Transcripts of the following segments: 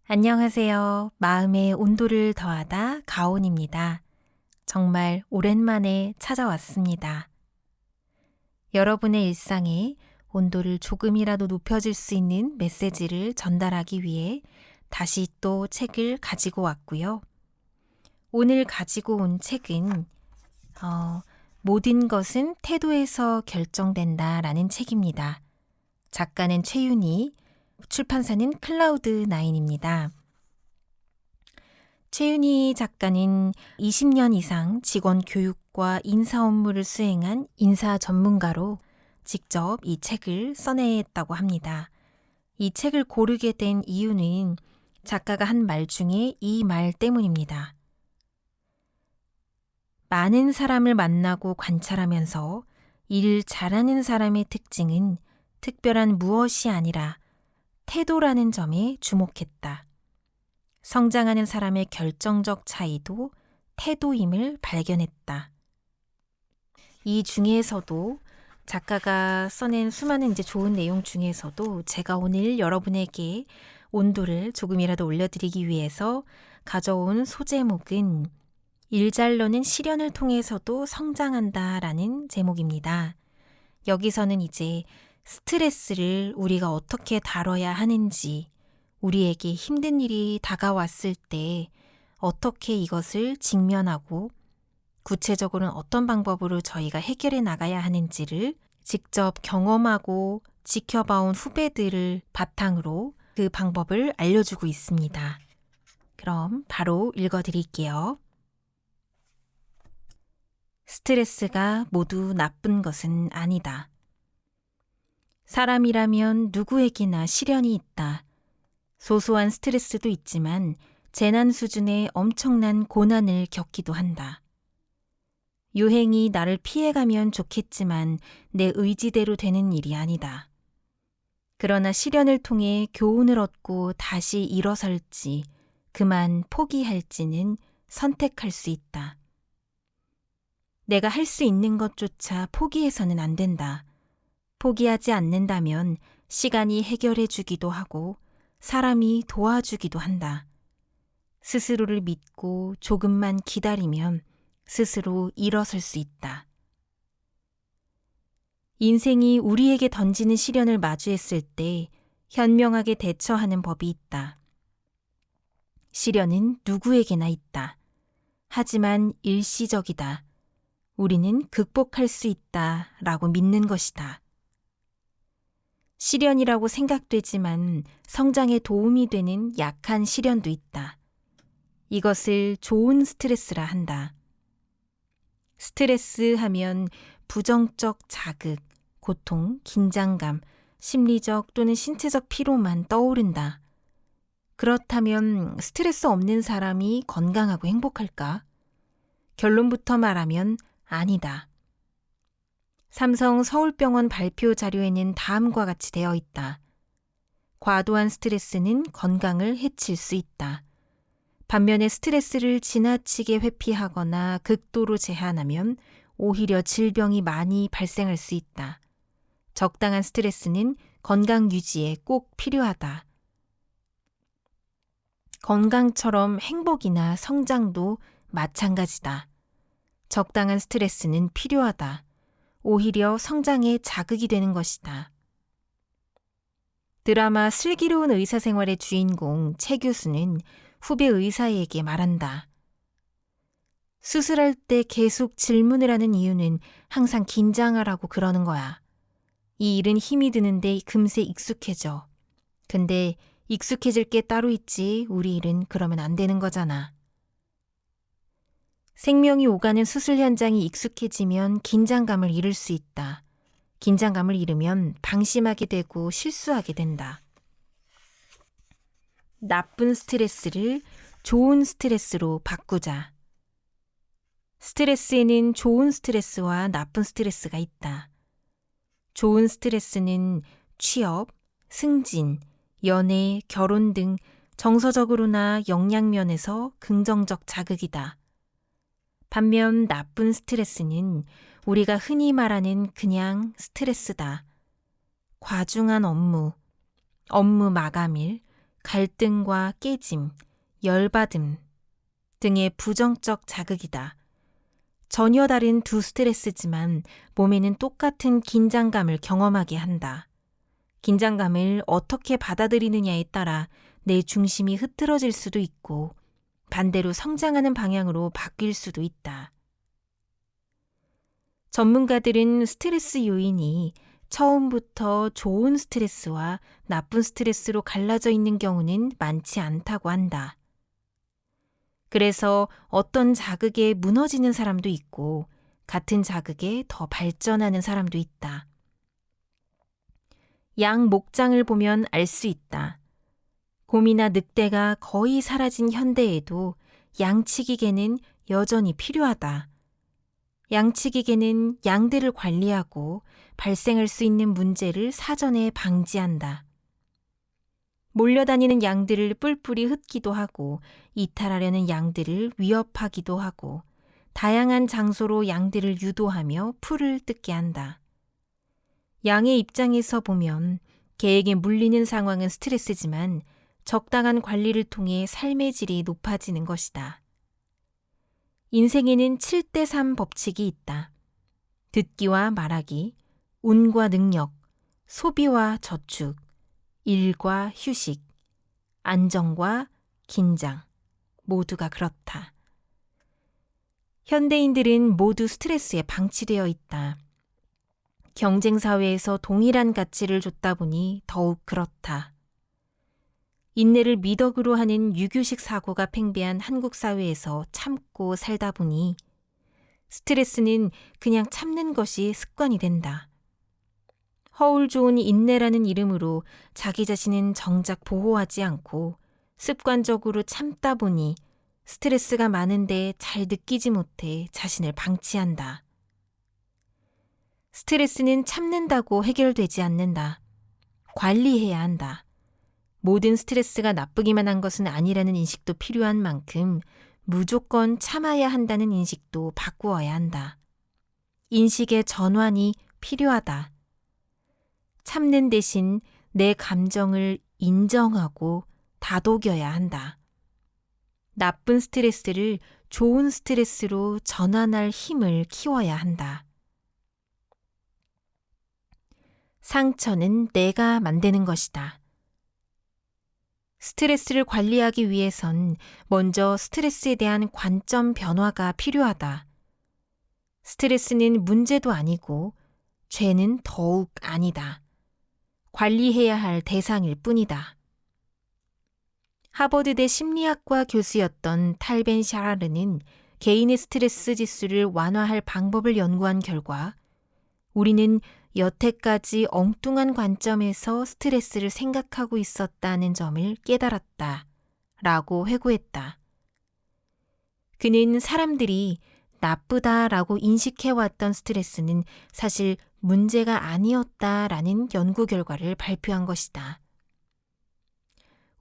안녕하세요. 마음의 온도를 더하다 가온입니다. 정말 오랜만에 찾아왔습니다. 여러분의 일상에 온도를 조금이라도 높여줄 수 있는 메시지를 전달하기 위해 다시 또 책을 가지고 왔고요. 오늘 가지고 온 책은 모든 것은 태도에서 결정된다라는 책입니다. 작가는 최윤희, 출판사는 클라우드9입니다. 최윤희 작가는 20년 이상 직원 교육과 인사 업무를 수행한 인사 전문가로 직접 이 책을 써냈다고 합니다. 이 책을 고르게 된 이유는 작가가 한 말 중에 이 말 때문입니다. 많은 사람을 만나고 관찰하면서 일 잘하는 사람의 특징은 특별한 무엇이 아니라 태도라는 점에 주목했다. 성장하는 사람의 결정적 차이도 태도임을 발견했다. 이 중에서도 작가가 써낸 수많은 좋은 내용 중에서도 제가 오늘 여러분에게 온도를 조금이라도 올려드리기 위해서 가져온 소제목은 일잘러는 시련을 통해서도 성장한다라는 제목입니다. 여기서는 스트레스를 우리가 어떻게 다뤄야 하는지, 우리에게 힘든 일이 다가왔을 때 어떻게 이것을 직면하고 구체적으로는 어떤 방법으로 저희가 해결해 나가야 하는지를 직접 경험하고 지켜봐온 후배들을 바탕으로 그 방법을 알려주고 있습니다. 그럼 바로 읽어드릴게요. 스트레스가 모두 나쁜 것은 아니다. 사람이라면 누구에게나 시련이 있다. 소소한 스트레스도 있지만 재난 수준의 엄청난 고난을 겪기도 한다. 유행이 나를 피해가면 좋겠지만 내 의지대로 되는 일이 아니다. 그러나 시련을 통해 교훈을 얻고 다시 일어설지 그만 포기할지는 선택할 수 있다. 내가 할 수 있는 것조차 포기해서는 안 된다. 포기하지 않는다면 시간이 해결해 주기도 하고 사람이 도와주기도 한다. 스스로를 믿고 조금만 기다리면 스스로 일어설 수 있다. 인생이 우리에게 던지는 시련을 마주했을 때 현명하게 대처하는 법이 있다. 시련은 누구에게나 있다. 하지만 일시적이다. 우리는 극복할 수 있다라고 믿는 것이다. 시련이라고 생각되지만 성장에 도움이 되는 약한 시련도 있다. 이것을 좋은 스트레스라 한다. 스트레스 하면 부정적 자극, 고통, 긴장감, 심리적 또는 신체적 피로만 떠오른다. 그렇다면 스트레스 없는 사람이 건강하고 행복할까? 결론부터 말하면 아니다. 삼성 서울병원 발표 자료에는 다음과 같이 되어 있다. 과도한 스트레스는 건강을 해칠 수 있다. 반면에 스트레스를 지나치게 회피하거나 극도로 제한하면 오히려 질병이 많이 발생할 수 있다. 적당한 스트레스는 건강 유지에 꼭 필요하다. 건강처럼 행복이나 성장도 마찬가지다. 적당한 스트레스는 필요하다. 오히려 성장에 자극이 되는 것이다. 드라마 슬기로운 의사생활의 주인공 최 교수는 후배 의사에게 말한다. 수술할 때 계속 질문을 하는 이유는 항상 긴장하라고 그러는 거야. 이 일은 힘이 드는데 금세 익숙해져. 근데 익숙해질 게 따로 있지 우리 일은 그러면 안 되는 거잖아. 생명이 오가는 수술 현장이 익숙해지면 긴장감을 잃을 수 있다. 긴장감을 잃으면 방심하게 되고 실수하게 된다. 나쁜 스트레스를 좋은 스트레스로 바꾸자. 스트레스에는 좋은 스트레스와 나쁜 스트레스가 있다. 좋은 스트레스는 취업, 승진, 연애, 결혼 등 정서적으로나 역량면에서 긍정적 자극이다. 반면 나쁜 스트레스는 우리가 흔히 말하는 그냥 스트레스다. 과중한 업무 마감일, 갈등과 깨짐, 열받음 등의 부정적 자극이다. 전혀 다른 두 스트레스지만 몸에는 똑같은 긴장감을 경험하게 한다. 긴장감을 어떻게 받아들이느냐에 따라 내 중심이 흐트러질 수도 있고 반대로 성장하는 방향으로 바뀔 수도 있다. 전문가들은 스트레스 요인이 처음부터 좋은 스트레스와 나쁜 스트레스로 갈라져 있는 경우는 많지 않다고 한다. 그래서 어떤 자극에 무너지는 사람도 있고 같은 자극에 더 발전하는 사람도 있다. 양 목장을 보면 알 수 있다. 곰이나 늑대가 거의 사라진 현대에도 양치기개는 여전히 필요하다. 양치기개는 양들을 관리하고 발생할 수 있는 문제를 사전에 방지한다. 몰려다니는 양들을 뿔뿔이 흩기도 하고 이탈하려는 양들을 위협하기도 하고 다양한 장소로 양들을 유도하며 풀을 뜯게 한다. 양의 입장에서 보면 개에게 물리는 상황은 스트레스지만 적당한 관리를 통해 삶의 질이 높아지는 것이다. 인생에는 7대3 법칙이 있다. 듣기와 말하기, 운과 능력, 소비와 저축, 일과 휴식, 안정과 긴장, 모두가 그렇다. 현대인들은 모두 스트레스에 방치되어 있다. 경쟁사회에서 동일한 가치를 줬다 보니 더욱 그렇다. 인내를 미덕으로 하는 유교식 사고가 팽배한 한국 사회에서 참고 살다 보니 스트레스는 그냥 참는 것이 습관이 된다. 허울 좋은 인내라는 이름으로 자기 자신은 정작 보호하지 않고 습관적으로 참다 보니 스트레스가 많은데 잘 느끼지 못해 자신을 방치한다. 스트레스는 참는다고 해결되지 않는다. 관리해야 한다. 모든 스트레스가 나쁘기만 한 것은 아니라는 인식도 필요한 만큼 무조건 참아야 한다는 인식도 바꾸어야 한다. 인식의 전환이 필요하다. 참는 대신 내 감정을 인정하고 다독여야 한다. 나쁜 스트레스를 좋은 스트레스로 전환할 힘을 키워야 한다. 상처는 내가 만드는 것이다. 스트레스를 관리하기 위해선 먼저 스트레스에 대한 관점 변화가 필요하다. 스트레스는 문제도 아니고 죄는 더욱 아니다. 관리해야 할 대상일 뿐이다. 하버드대 심리학과 교수였던 탈 벤 샤라르는 개인의 스트레스 지수를 완화할 방법을 연구한 결과 우리는 여태까지 엉뚱한 관점에서 스트레스를 생각하고 있었다는 점을 깨달았다 라고 회고했다. 그는 사람들이 나쁘다라고 인식해왔던 스트레스는 사실 문제가 아니었다라는 연구 결과를 발표한 것이다.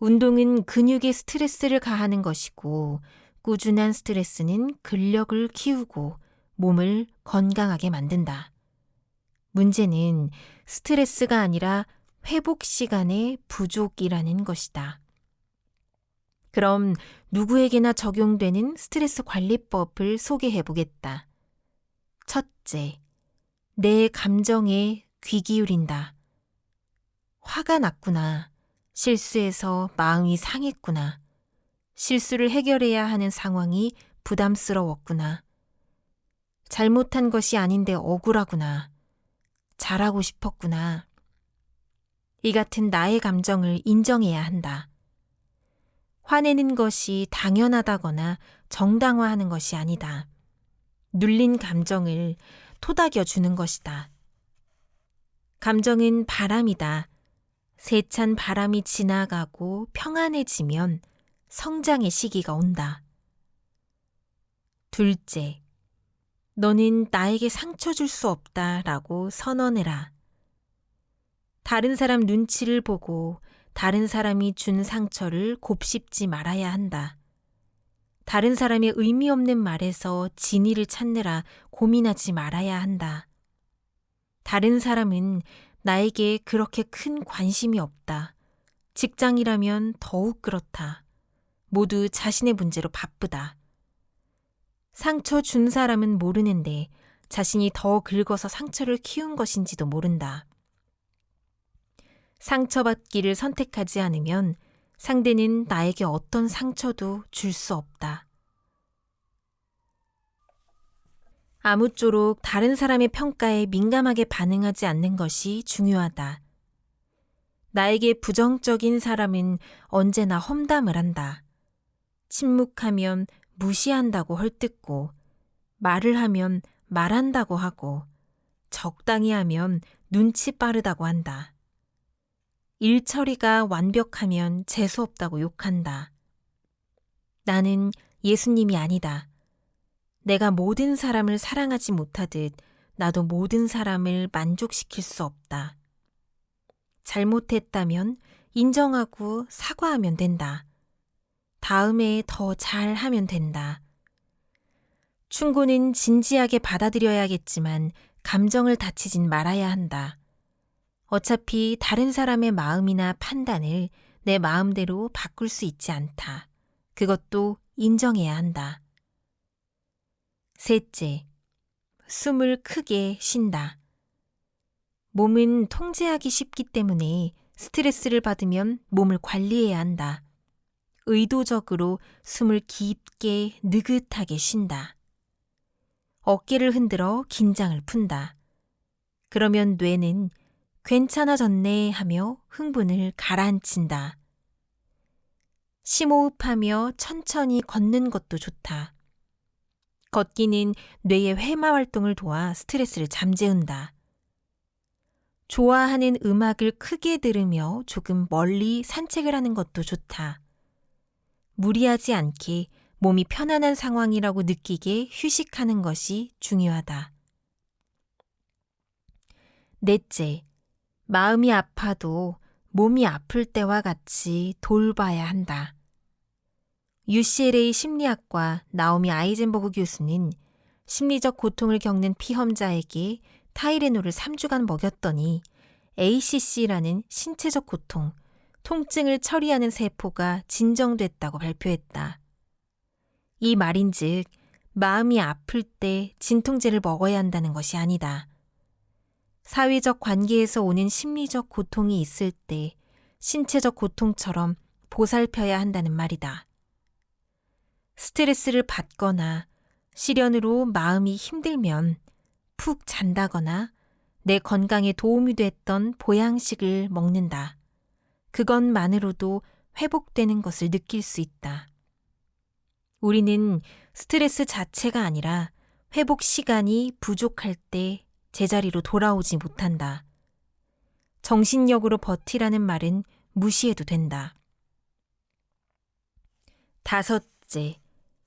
운동은 근육에 스트레스를 가하는 것이고 꾸준한 스트레스는 근력을 키우고 몸을 건강하게 만든다. 문제는 스트레스가 아니라 회복 시간의 부족이라는 것이다. 그럼 누구에게나 적용되는 스트레스 관리법을 소개해 보겠다. 첫째, 내 감정에 귀 기울인다. 화가 났구나. 실수해서 마음이 상했구나. 실수를 해결해야 하는 상황이 부담스러웠구나. 잘못한 것이 아닌데 억울하구나. 잘하고 싶었구나. 이 같은 나의 감정을 인정해야 한다. 화내는 것이 당연하다거나 정당화하는 것이 아니다. 눌린 감정을 토닥여 주는 것이다. 감정은 바람이다. 세찬 바람이 지나가고 평안해지면 성장의 시기가 온다. 둘째, 너는 나에게 상처 줄 수 없다라고 선언해라. 다른 사람 눈치를 보고 다른 사람이 준 상처를 곱씹지 말아야 한다. 다른 사람의 의미 없는 말에서 진의를 찾느라 고민하지 말아야 한다. 다른 사람은 나에게 그렇게 큰 관심이 없다. 직장이라면 더욱 그렇다. 모두 자신의 문제로 바쁘다. 상처 준 사람은 모르는데 자신이 더 긁어서 상처를 키운 것인지도 모른다. 상처받기를 선택하지 않으면 상대는 나에게 어떤 상처도 줄 수 없다. 아무쪼록 다른 사람의 평가에 민감하게 반응하지 않는 것이 중요하다. 나에게 부정적인 사람은 언제나 험담을 한다. 침묵하면 무시한다고 헐뜯고, 말을 하면 말한다고 하고, 적당히 하면 눈치 빠르다고 한다. 일 처리가 완벽하면 재수없다고 욕한다. 나는 예수님이 아니다. 내가 모든 사람을 사랑하지 못하듯 나도 모든 사람을 만족시킬 수 없다. 잘못했다면 인정하고 사과하면 된다. 다음에 더 잘하면 된다. 충고는 진지하게 받아들여야겠지만 감정을 다치진 말아야 한다. 어차피 다른 사람의 마음이나 판단을 내 마음대로 바꿀 수 있지 않다. 그것도 인정해야 한다. 셋째, 숨을 크게 쉰다. 몸은 통제하기 쉽기 때문에 스트레스를 받으면 몸을 관리해야 한다. 의도적으로 숨을 깊게 느긋하게 쉰다. 어깨를 흔들어 긴장을 푼다. 그러면 뇌는 괜찮아졌네 하며 흥분을 가라앉힌다. 심호흡하며 천천히 걷는 것도 좋다. 걷기는 뇌의 회마 활동을 도와 스트레스를 잠재운다. 좋아하는 음악을 크게 들으며 조금 멀리 산책을 하는 것도 좋다. 무리하지 않게 몸이 편안한 상황이라고 느끼게 휴식하는 것이 중요하다. 넷째, 마음이 아파도 몸이 아플 때와 같이 돌봐야 한다. UCLA 심리학과 나오미 아이젠버그 교수는 심리적 고통을 겪는 피험자에게 타이레놀을 3주간 먹였더니 ACC라는 신체적 고통, 통증을 처리하는 세포가 진정됐다고 발표했다. 이 말인즉 마음이 아플 때 진통제를 먹어야 한다는 것이 아니다. 사회적 관계에서 오는 심리적 고통이 있을 때 신체적 고통처럼 보살펴야 한다는 말이다. 스트레스를 받거나 시련으로 마음이 힘들면 푹 잔다거나 내 건강에 도움이 됐던 보양식을 먹는다. 그것만으로도 회복되는 것을 느낄 수 있다. 우리는 스트레스 자체가 아니라 회복 시간이 부족할 때 제자리로 돌아오지 못한다. 정신력으로 버티라는 말은 무시해도 된다. 다섯째,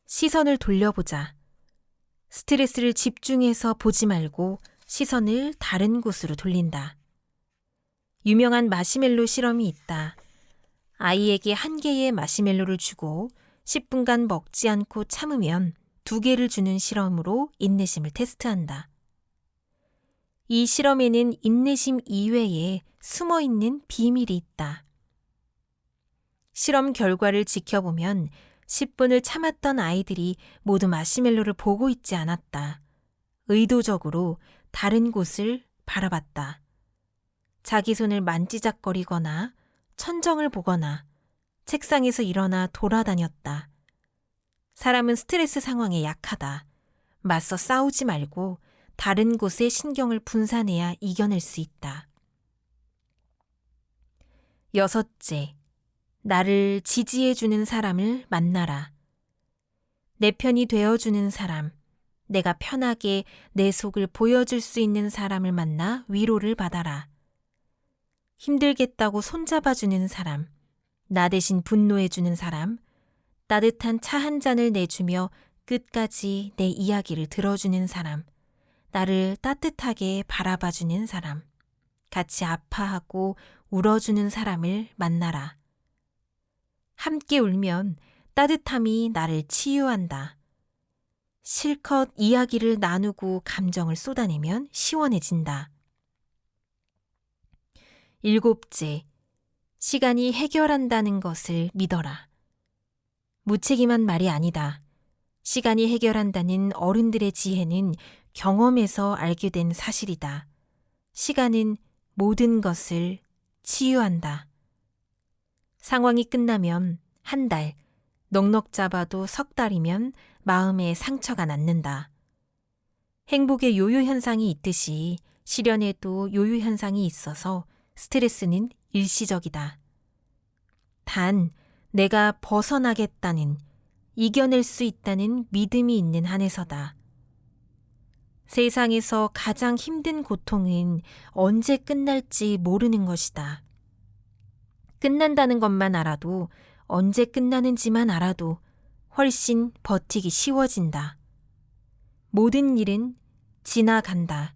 시선을 돌려보자. 스트레스를 집중해서 보지 말고 시선을 다른 곳으로 돌린다. 유명한 마시멜로 실험이 있다. 아이에게 1개의 마시멜로를 주고 10분간 먹지 않고 참으면 2개를 주는 실험으로 인내심을 테스트한다. 이 실험에는 인내심 이외에 숨어있는 비밀이 있다. 실험 결과를 지켜보면 10분을 참았던 아이들이 모두 마시멜로를 보고 있지 않았다. 의도적으로 다른 곳을 바라봤다. 자기 손을 만지작거리거나 천정을 보거나 책상에서 일어나 돌아다녔다. 사람은 스트레스 상황에 약하다. 맞서 싸우지 말고 다른 곳에 신경을 분산해야 이겨낼 수 있다. 여섯째, 나를 지지해주는 사람을 만나라. 내 편이 되어주는 사람, 내가 편하게 내 속을 보여줄 수 있는 사람을 만나 위로를 받아라. 힘들겠다고 손잡아주는 사람, 나 대신 분노해주는 사람, 따뜻한 차 한 잔을 내주며 끝까지 내 이야기를 들어주는 사람, 나를 따뜻하게 바라봐주는 사람, 같이 아파하고 울어주는 사람을 만나라. 함께 울면 따뜻함이 나를 치유한다. 실컷 이야기를 나누고 감정을 쏟아내면 시원해진다. 7째, 시간이 해결한다는 것을 믿어라. 무책임한 말이 아니다. 시간이 해결한다는 어른들의 지혜는 경험에서 알게 된 사실이다. 시간은 모든 것을 치유한다. 상황이 끝나면 한 달, 넉넉 잡아도 석 달이면 마음에 상처가 남는다. 행복의 요요 현상이 있듯이 실연에도 요요 현상이 있어서 스트레스는 일시적이다. 단, 내가 벗어나겠다는, 이겨낼 수 있다는 믿음이 있는 한에서다. 세상에서 가장 힘든 고통은 언제 끝날지 모르는 것이다. 끝난다는 것만 알아도, 언제 끝나는지만 알아도 훨씬 버티기 쉬워진다. 모든 일은 지나간다.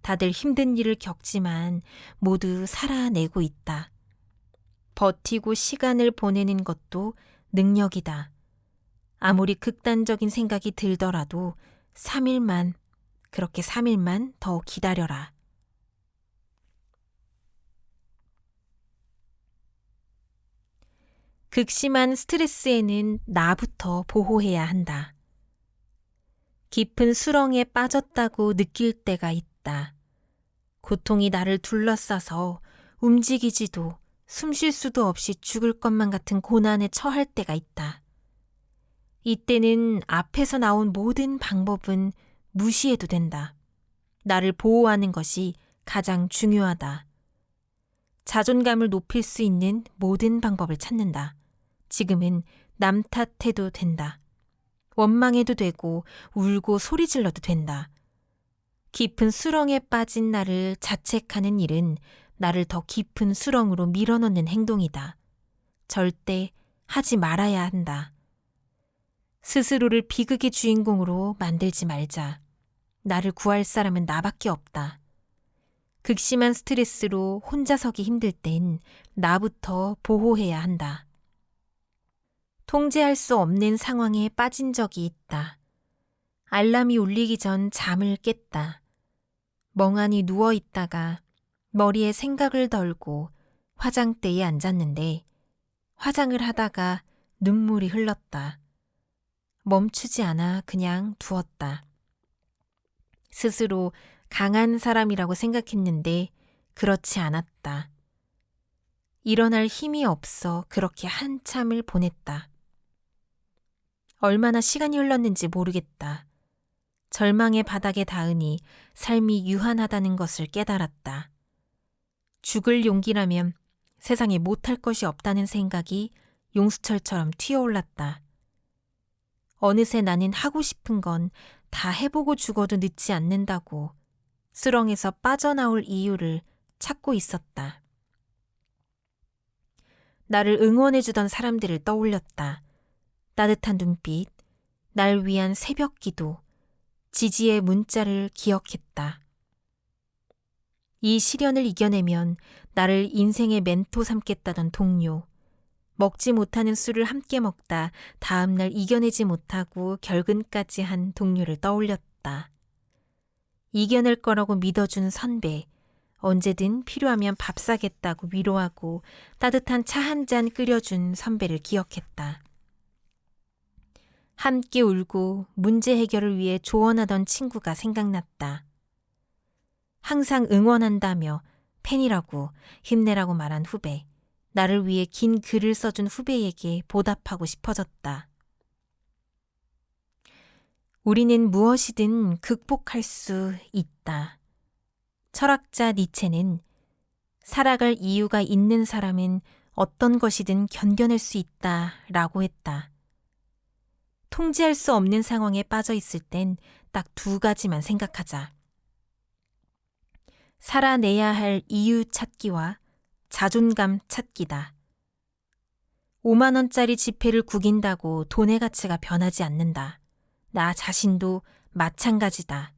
다들 힘든 일을 겪지만 모두 살아내고 있다. 버티고 시간을 보내는 것도 능력이다. 아무리 극단적인 생각이 들더라도 3일만, 그렇게 3일만 더 기다려라. 극심한 스트레스에는 나부터 보호해야 한다. 깊은 수렁에 빠졌다고 느낄 때가 있다. 고통이 나를 둘러싸서 움직이지도 숨 쉴 수도 없이 죽을 것만 같은 고난에 처할 때가 있다. 이때는 앞에서 나온 모든 방법은 무시해도 된다. 나를 보호하는 것이 가장 중요하다. 자존감을 높일 수 있는 모든 방법을 찾는다. 지금은 남 탓해도 된다. 원망해도 되고 울고 소리 질러도 된다. 깊은 수렁에 빠진 나를 자책하는 일은 나를 더 깊은 수렁으로 밀어넣는 행동이다. 절대 하지 말아야 한다. 스스로를 비극의 주인공으로 만들지 말자. 나를 구할 사람은 나밖에 없다. 극심한 스트레스로 혼자 서기 힘들 땐 나부터 보호해야 한다. 통제할 수 없는 상황에 빠진 적이 있다. 알람이 울리기 전 잠을 깼다. 멍하니 누워 있다가 머리에 생각을 덜고 화장대에 앉았는데 화장을 하다가 눈물이 흘렀다. 멈추지 않아 그냥 두었다. 스스로 강한 사람이라고 생각했는데 그렇지 않았다. 일어날 힘이 없어 그렇게 한참을 보냈다. 얼마나 시간이 흘렀는지 모르겠다. 절망의 바닥에 닿으니 삶이 유한하다는 것을 깨달았다. 죽을 용기라면 세상에 못할 것이 없다는 생각이 용수철처럼 튀어올랐다. 어느새 나는 하고 싶은 건 다 해보고 죽어도 늦지 않는다고 수렁에서 빠져나올 이유를 찾고 있었다. 나를 응원해주던 사람들을 떠올렸다. 따뜻한 눈빛, 날 위한 새벽 기도, 지지의 문자를 기억했다. 이 시련을 이겨내면 나를 인생의 멘토 삼겠다던 동료, 먹지 못하는 술을 함께 먹다 다음날 이겨내지 못하고 결근까지 한 동료를 떠올렸다. 이겨낼 거라고 믿어준 선배, 언제든 필요하면 밥 사겠다고 위로하고 따뜻한 차 한 잔 끓여준 선배를 기억했다. 함께 울고 문제 해결을 위해 조언하던 친구가 생각났다. 항상 응원한다며 팬이라고 힘내라고 말한 후배, 나를 위해 긴 글을 써준 후배에게 보답하고 싶어졌다. 우리는 무엇이든 극복할 수 있다. 철학자 니체는 살아갈 이유가 있는 사람은 어떤 것이든 견뎌낼 수 있다 라고 했다. 통제할 수 없는 상황에 빠져 있을 땐 딱 2가지만 생각하자. 살아내야 할 이유 찾기와 자존감 찾기다. 5만 원짜리 지폐를 구긴다고 돈의 가치가 변하지 않는다. 나 자신도 마찬가지다.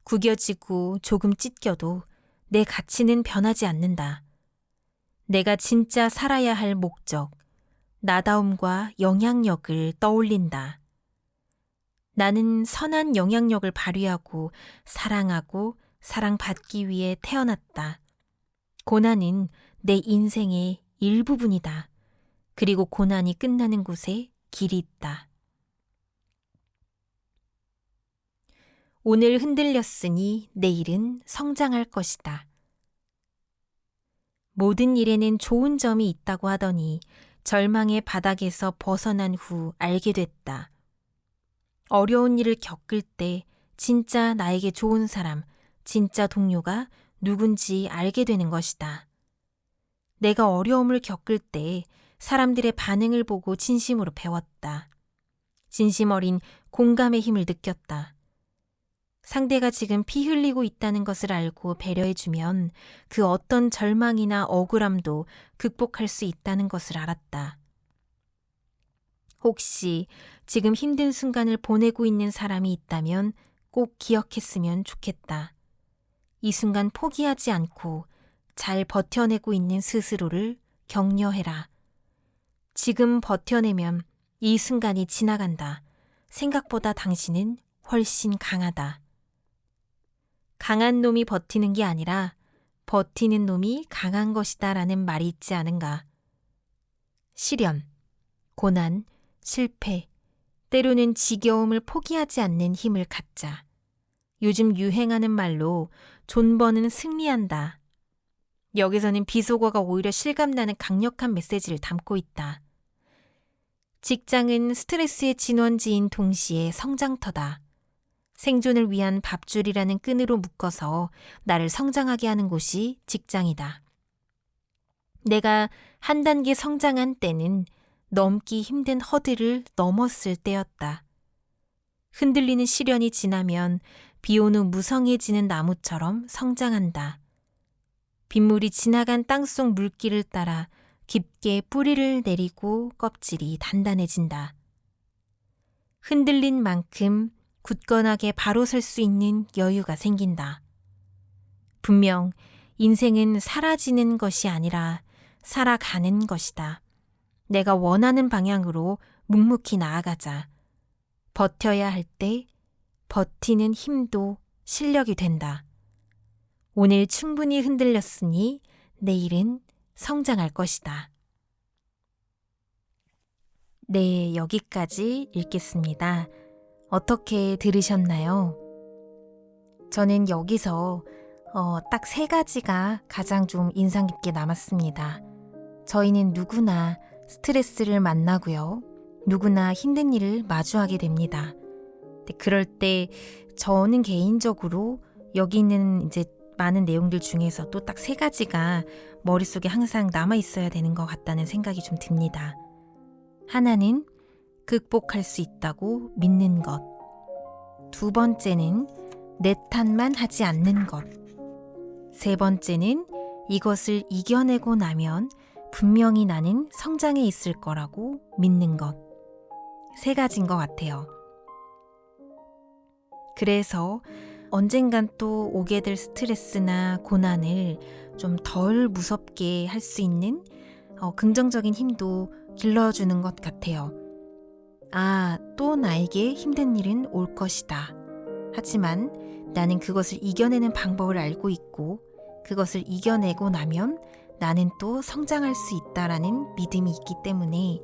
구겨지고 조금 찢겨도 내 가치는 변하지 않는다. 내가 진짜 살아야 할 목적, 나다움과 영향력을 떠올린다. 나는 선한 영향력을 발휘하고 사랑하고 사랑받기 위해 태어났다. 고난은 내 인생의 일부분이다. 그리고 고난이 끝나는 곳에 길이 있다. 오늘 흔들렸으니 내일은 성장할 것이다. 모든 일에는 좋은 점이 있다고 하더니 절망의 바닥에서 벗어난 후 알게 됐다. 어려운 일을 겪을 때 진짜 나에게 좋은 사람, 진짜 동료가 누군지 알게 되는 것이다. 내가 어려움을 겪을 때 사람들의 반응을 보고 진심으로 배웠다. 진심 어린 공감의 힘을 느꼈다. 상대가 지금 피 흘리고 있다는 것을 알고 배려해주면 그 어떤 절망이나 억울함도 극복할 수 있다는 것을 알았다. 혹시 지금 힘든 순간을 보내고 있는 사람이 있다면 꼭 기억했으면 좋겠다. 이 순간 포기하지 않고 잘 버텨내고 있는 스스로를 격려해라. 지금 버텨내면 이 순간이 지나간다. 생각보다 당신은 훨씬 강하다. 강한 놈이 버티는 게 아니라 버티는 놈이 강한 것이다 라는 말이 있지 않은가. 시련, 고난, 실패, 때로는 지겨움을 포기하지 않는 힘을 갖자. 요즘 유행하는 말로 존버는 승리한다. 여기서는 비속어가 오히려 실감나는 강력한 메시지를 담고 있다. 직장은 스트레스의 진원지인 동시에 성장터다. 생존을 위한 밥줄이라는 끈으로 묶어서 나를 성장하게 하는 곳이 직장이다. 내가 한 단계 성장한 때는 넘기 힘든 허들을 넘었을 때였다. 흔들리는 시련이 지나면 비온 후 무성해지는 나무처럼 성장한다. 빗물이 지나간 땅속 물길을 따라 깊게 뿌리를 내리고 껍질이 단단해진다. 흔들린 만큼 굳건하게 바로 설 수 있는 여유가 생긴다. 분명 인생은 사라지는 것이 아니라 살아가는 것이다. 내가 원하는 방향으로 묵묵히 나아가자. 버텨야 할 때 버티는 힘도 실력이 된다. 오늘 충분히 흔들렸으니 내일은 성장할 것이다. 네, 여기까지 읽겠습니다. 어떻게 들으셨나요? 저는 여기서 딱 3가지가 가장 좀 인상 깊게 남았습니다. 저희는 누구나 스트레스를 만나고요. 누구나 힘든 일을 마주하게 됩니다. 그럴 때 저는 개인적으로 여기 있는 이제 많은 내용들 중에서 또 딱 3가지가 머릿속에 항상 남아 있어야 되는 것 같다는 생각이 좀 듭니다. 하나는 극복할 수 있다고 믿는 것. 2번째는 내 탓만 하지 않는 것. 3번째는 이것을 이겨내고 나면 분명히 나는 성장해 있을 거라고 믿는 것. 3가지인 것 같아요. 그래서 언젠간 또 오게 될 스트레스나 고난을 좀 덜 무섭게 할 수 있는 긍정적인 힘도 길러주는 것 같아요. 아, 또 나에게 힘든 일은 올 것이다. 하지만 나는 그것을 이겨내는 방법을 알고 있고 그것을 이겨내고 나면 나는 또 성장할 수 있다라는 믿음이 있기 때문에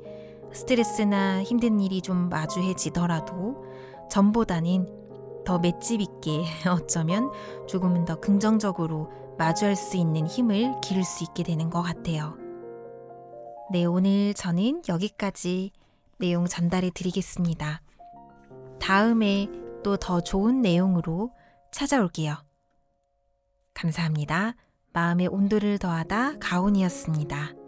스트레스나 힘든 일이 좀 마주해지더라도 전보다는 더 맷집 있게 어쩌면 조금은 더 긍정적으로 마주할 수 있는 힘을 기를 수 있게 되는 것 같아요. 네, 오늘 저는 여기까지 내용 전달해 드리겠습니다. 다음에 또 더 좋은 내용으로 찾아올게요. 감사합니다. 마음의 온도를 더하다 가온이었습니다.